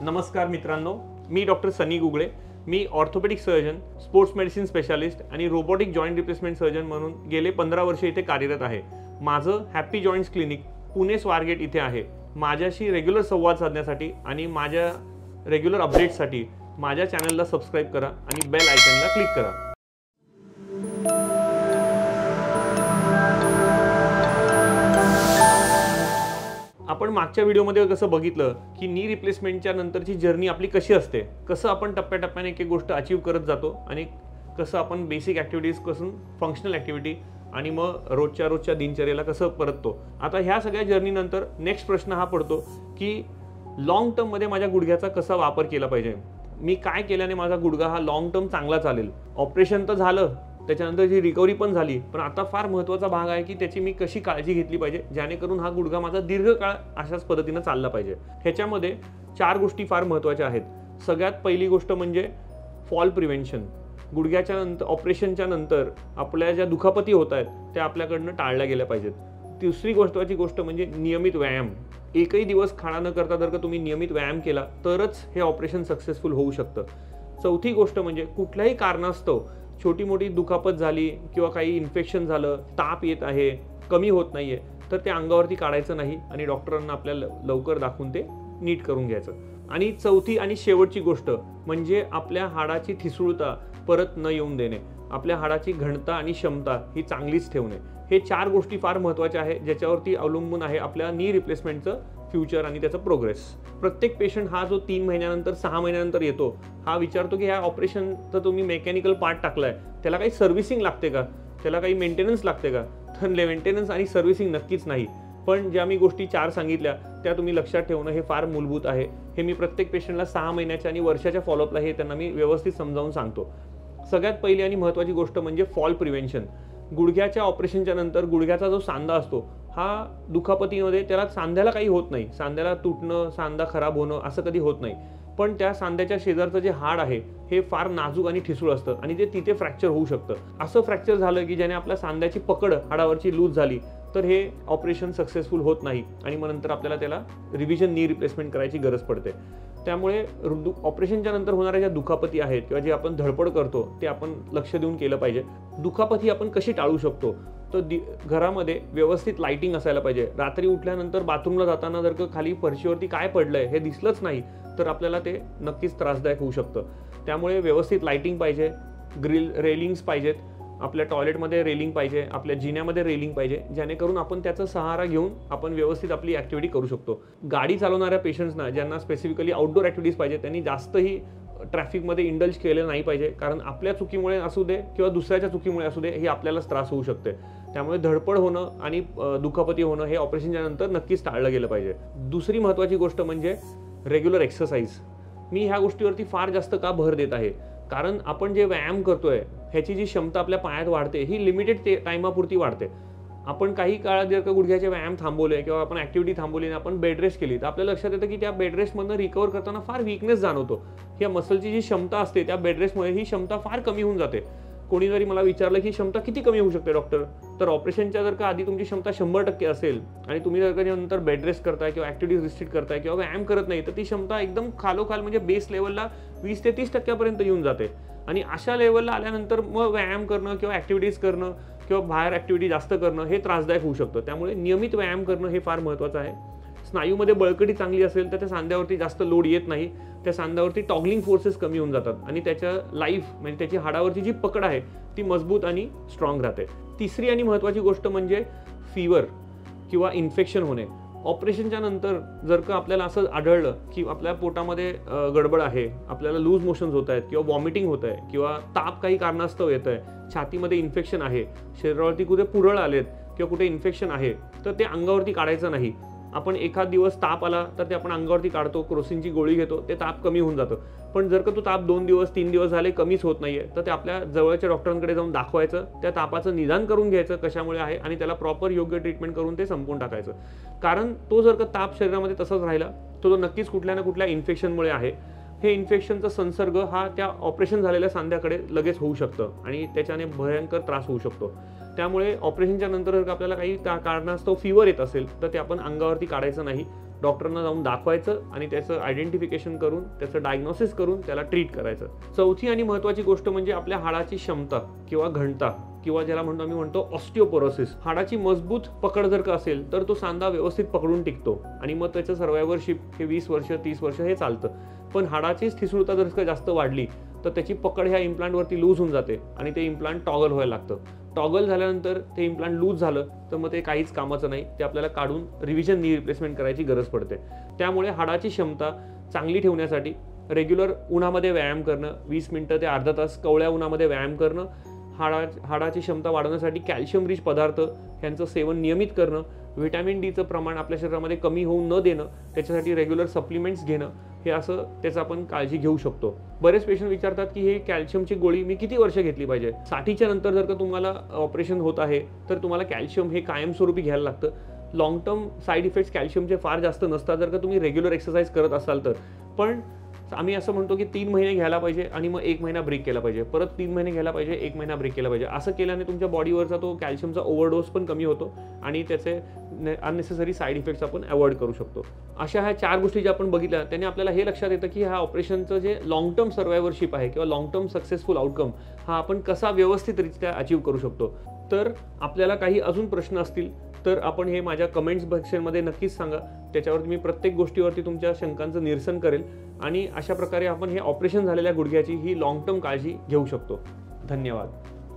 नमस्कार मित्रांनो, मी डॉक्टर सनी गुगळे. मी orthopaedic surgeon, sports medicine specialist आणि रोबोटिक जॉइंट रिप्लेसमेंट सर्जन म्हणून गेले 15 वर्ष इथे कार्यरत आहे. माझं happy joints clinic Pune Swargate इथे आहे. माझ्याशी रेग्युलर संवाद साधण्यासाठी आणि माझ्या रेग्युलर अपडेट्ससाठी माझ्या चॅनलला सबस्क्राईब करा आणि बेल आयकॉनला क्लिक करा. आपण मागच्या व्हिडिओमध्ये कसं बघितलं की नी रिप्लेसमेंटच्या नंतरची जर्नी आपली कशी असते, कसं आपण टप्प्याटप्प्याने एक गोष्ट अचीव करत जातो आणि कसं आपण बेसिक ॲक्टिव्हिटीजपासून फंक्शनल ॲक्टिव्हिटी आणि मग रोजच्या दिनचर्येला कसं परततो. आता ह्या सगळ्या जर्नीनंतर नेक्स्ट प्रश्न हा पडतो की लॉंग टर्ममध्ये माझ्या गुडघ्याचा कसा वापर केला पाहिजे. मी काय केल्याने माझा गुडघा हा लॉंग टर्म चांगला चालेल. ऑपरेशन तर झालं, त्याच्यानंतर जी रिकव्हरी पण झाली, पण आता फार महत्त्वाचा भाग आहे की त्याची मी कशी काळजी घेतली पाहिजे जेणेकरून हा गुडघा माझा दीर्घकाळ अशाच पद्धतीनं चालला पाहिजे. ह्याच्यामध्ये 4 गोष्टी फार महत्त्वाच्या आहेत. सगळ्यात पहिली गोष्ट म्हणजे फॉल प्रिव्हेन्शन. गुडघ्याच्या नंतर ऑपरेशनच्या नंतर आपल्या ज्या दुखापती होत आहेत त्या आपल्याकडनं टाळल्या गेल्या पाहिजेत. दुसरी महत्त्वाची गोष्ट म्हणजे नियमित व्यायाम. एकही दिवस खाणा न करता जर का तुम्ही नियमित व्यायाम केला तरच हे ऑपरेशन सक्सेसफुल होऊ शकतं. चौथी गोष्ट म्हणजे कुठल्याही कारणास्तव छोटी मोठी दुखापत झाली किंवा काही इन्फेक्शन झालं, ताप येत आहे, कमी होत नाहीये, तर ते अंगावरती काढायचं नाही आणि डॉक्टरांना आपल्याला लवकर दाखवून ते नीट करून घ्यायचं. आणि चौथी आणि शेवटची गोष्ट म्हणजे आपल्या हाडाची ठिसूळता परत न येऊन देणे, आपल्या हाडाची घनता आणि क्षमता ही चांगलीच ठेवणे. हे 4 गोष्टी फार महत्त्वाच्या आहेत ज्याच्यावरती अवलंबून आहे आपल्या नी रिप्लेसमेंटचं फ्युचर आणि त्याचा प्रोग्रेस. प्रत्येक पेशंट हा जो 3 महिन्यानंतर 6 महिन्यानंतर येतो हा विचारतो की ह्या ऑपरेशन तर तुम्ही मेकॅनिकल पार्ट टाकलाय, त्याला काही सर्व्हिसिंग लागते का, त्याला काही मेंटेनन्स लागते का. तर मेंटेनन्स आणि सर्व्हिसिंग नक्कीच नाही, पण ज्या मी गोष्टी 4 सांगितल्या त्या तुम्ही लक्षात ठेवणं हे फार मूलभूत आहे. हे मी प्रत्येक पेशंटला 6 महिन्याच्या आणि वर्षाच्या फॉलोअपला हे त्यांना मी व्यवस्थित समजावून सांगतो. सगळ्यात पहिली आणि महत्त्वाची गोष्ट म्हणजे फॉल प्रिव्हेन्शन. गुडघ्याच्या ऑपरेशनच्या नंतर गुडघ्याचा जो सांधा असतो हा दुखापतीमध्ये त्याला सांध्याला काही होत नाही, सांध्याला तुटणं, सांधा खराब होणं असं कधी होत नाही. पण त्या सांध्याच्या शेजारचं जे हाड आहे हे फार नाजूक आणि ठिसूळ असतं आणि ते तिथे फ्रॅक्चर होऊ शकतं. असं फ्रॅक्चर झालं की ज्याने आपल्या सांध्याची पकड हाडावरची लूज झाली तर हे ऑपरेशन सक्सेसफुल होत नाही आणि मग नंतर आपल्याला त्याला रिव्हिजन नी रिप्लेसमेंट करायची गरज पडते. त्यामुळे ऑपरेशनच्या नंतर होणाऱ्या ज्या दुखापती आहेत किंवा जे आपण धडपड करतो ते आपण लक्ष देऊन केलं पाहिजे. दुखापती आपण कशी टाळू शकतो तर घरामध्ये व्यवस्थित लाईटिंग असायला पाहिजे. रात्री उठल्यानंतर बाथरूमला जाताना जर का खाली फरशीवरती काय पडलंय हे दिसलंच नाही तर आपल्याला ते नक्कीच त्रासदायक होऊ शकतं. त्यामुळे व्यवस्थित लाईटिंग पाहिजे, ग्रिल रेलिंग्स पाहिजेत, आपल्या टॉयलेटमध्ये रेलिंग पाहिजे, आपल्या जिन्यामध्ये रेलिंग पाहिजे जेणेकरून आपण त्याचा सहारा घेऊन आपण व्यवस्थित आपली ॲक्टिव्हिटी करू शकतो. गाडी चालवणाऱ्या पेशंट्सना ज्यांना स्पेसिफिकली आउटडोर ॲक्टिव्हिटीज पाहिजे त्यांनी जास्तही ट्रॅफिकमध्ये इंडल्ज केलं नाही पाहिजे, कारण आपल्या चुकीमुळे असू दे किंवा दुसऱ्याच्या चुकीमुळे असू दे हे आपल्यालाच त्रास होऊ शकते. त्यामुळे धडपड होणं आणि दुखापती होणं हे ऑपरेशनच्या नंतर नक्कीच टाळलं गेलं पाहिजे. दुसरी महत्त्वाची गोष्ट म्हणजे रेग्युलर एक्सरसाइज. मी ह्या गोष्टीवरती फार जास्त का भर देत आहे, कारण आपण जे व्यायाम करतोय ह्याची जी क्षमता आपल्या पायात वाढते ही लिमिटेड टाईमापुरती वाढते. आपण काही काळात जर का गुडघ्याचे व्यायाम थांबवले किंवा आपण ॲक्टिव्हिटी थांबवली आणि आपण बेड रेस्ट केली तर आपल्याला लक्षात येतं की त्या बेड रेस्टमधनं रिकवर करताना फार वीकनेस जाणवतो. या मसलची जी क्षमता असते त्या बेड रेस्टमुळे ही क्षमता फार कमी होऊन जाते. कोणी जरी मला विचारलं की क्षमता किती कमी होऊ शकते डॉक्टर, तर ऑपरेशनच्या जर का आधी तुमची क्षमता 100% असेल आणि तुम्ही जर का नंतर बेड रेस्ट करताय किंवा ॲक्टिव्हिटीज रिस्ट्रिक्ट करताय किंवा व्यायाम करत नाही तर ती क्षमता एकदम खालोखाल म्हणजे बेस लेवलला 20 ते 30% येऊन जाते. आणि अशा लेवलला आल्यानंतर मग व्यायाम करणं किंवा ॲक्टिव्हिटीज करणं किंवा बाहेर ॲक्टिव्हिटी जास्त करणं हे त्रासदायक होऊ शकतं. त्यामुळे नियमित व्यायाम करणं हे फार महत्त्वाचं आहे. स्नायूमध्ये बळकटी चांगली असेल तर त्या सांध्यावरती जास्त लोड येत नाही, त्या सांध्यावरती टॉगलिंग फोर्सेस कमी होऊन जातात आणि त्याच्या लाईफ म्हणजे त्याची हाडावरची जी पकड आहे ती मजबूत आणि स्ट्रॉंग राहते. तिसरी आणि महत्त्वाची गोष्ट म्हणजे फीवर किंवा इन्फेक्शन होणे. ऑपरेशनच्या नंतर जर का आपल्याला असं आढळलं की आपल्या पोटामध्ये गडबड आहे, आपल्याला लूज मोशन्स होत आहेत किंवा वॉमिटिंग होत आहे किंवा ताप काही कारणास्तव येत आहे, छातीमध्ये इन्फेक्शन आहे, शरीरावरती कुठे पुरळ आलेत किंवा कुठे इन्फेक्शन आहे तर ते अंगावरती काढायचं नाही. आपण एखाद दिवस ताप आला तर ते आपण अंगावरती काढतो, क्रोसिनची गोळी घेतो, ते ताप कमी होऊन जातं. पण जर का तो ताप 2 दिवस 3 दिवस झाले कमीच होत नाहीये तर ते आपल्या जवळच्या डॉक्टरांकडे जाऊन दाखवायचं, त्या तापाचं निदान करून घ्यायचं कशामुळे आहे आणि त्याला प्रॉपर योग्य ट्रीटमेंट करून ते संपवून टाकायचं. कारण तो जर का ताप शरीरामध्ये तसाच राहिला तो नक्कीच कुठल्या ना कुठल्या इन्फेक्शनमुळे आहे. हे इन्फेक्शनचा संसर्ग हा त्या ऑपरेशन झालेल्या सांध्याकडे लगेच होऊ शकतं आणि त्याच्याने भयंकर त्रास होऊ शकतो. त्यामुळे ऑपरेशनच्या नंतर जर आपल्याला काही कारणास्तव फीवर येत असेल तर ते आपण अंगावरती काढायचं नाही. डॉक्टरांना जाऊन दाखवायचं आणि त्याचं आयडेंटिफिकेशन करून त्याचं डायग्नोसिस करून त्याला ट्रीट करायचं. चौथी आणि महत्त्वाची गोष्ट म्हणजे आपल्या हाडाची क्षमता किंवा घनता किंवा ज्याला म्हणतो ऑस्टिओपोरोसिस. हाडाची मजबूत पकड जर का असेल तर तो सांधा व्यवस्थित पकडून टिकतो आणि मग त्याचं सर्वायवरशिप हे 20 वर्ष 30 वर्ष हे चालतं. पण हाडाचीच ठिसूळता जर का जास्त वाढली तर त्याची पकड ह्या इम्प्लांटवरती लूज होऊन जाते आणि ते इम्प्लांट टॉगल व्हायला लागतं. टॉगल झाल्यानंतर ते इम्प्लांट लूज झालं तर मग ते काहीच कामाचं नाही, ते आपल्याला काढून रिव्हिजन नी रिप्लेसमेंट करायची गरज पडते. त्यामुळे हाडाची क्षमता चांगली ठेवण्यासाठी रेग्युलर उन्हामध्ये व्यायाम करणं, 20 मिनिटं ते अर्धा तास कवळ्या उन्हामध्ये व्यायाम करणं, हाडाची क्षमता वाढवण्यासाठी कॅल्शियम रिच पदार्थ यांचं सेवन नियमित करणं, व्हिटॅमिन डीचं प्रमाण आपल्या शरीरामध्ये कमी होऊ न देणं, त्याच्यासाठी रेग्युलर सप्लिमेंट्स घेणं, हे असं त्याचं आपण काळजी घेऊ शकतो. बरेच पेशंट विचारतात की हे कॅल्शियमची गोळी मी किती वर्ष घेतली पाहिजे. 60च्या नंतर जर का तुम्हाला ऑपरेशन होत आहे तर तुम्हाला कॅल्शियम हे कायमस्वरूपी घ्यायला लागतं. लॉंग टर्म साईड इफेक्ट्स कॅल्शियमचे फार जास्त नसतात जर का तुम्ही रेग्युलर एक्सरसाइज करत असाल तर. पण आम्ही असं म्हणतो की 3 महिने घ्यायला पाहिजे आणि मग 1 महिना ब्रेक केला पाहिजे, परत 3 महिने घ्यायला पाहिजे, 1 महिना ब्रेक केला पाहिजे. असं केल्याने तुमच्या बॉडीवरचा तो कॅल्शियमचा ओव्हरडोस पण कमी होतो आणि त्याचे अननेसेसरी साईड इफेक्ट्स आपण अवॉइड करू शकतो. अशा ह्या 4 गोष्टी ज्या आपण बघितल्या त्याने आपल्याला हे लक्षात येतं की ह्या ऑपरेशनचं जे लॉंग टर्म सर्वायवरशिप आहे किंवा लॉंग टर्म सक्सेसफुल आउटकम हा आपण कसा व्यवस्थितरित्या अचीव करू शकतो. तर आपल्याला काही अजून प्रश्न असतील तर आपण हे माझ्या कमेंट्स सेक्शनमध्ये नक्कीच सांगा. त्याच्यावरती मी प्रत्येक गोष्टीवरती तुमच्या शंकांचं निरसन करेल आणि अशा प्रकारे आपण हे ऑपरेशन झालेल्या गुडघ्याची ही लॉंग टर्म काळजी घेऊ शकतो. धन्यवाद.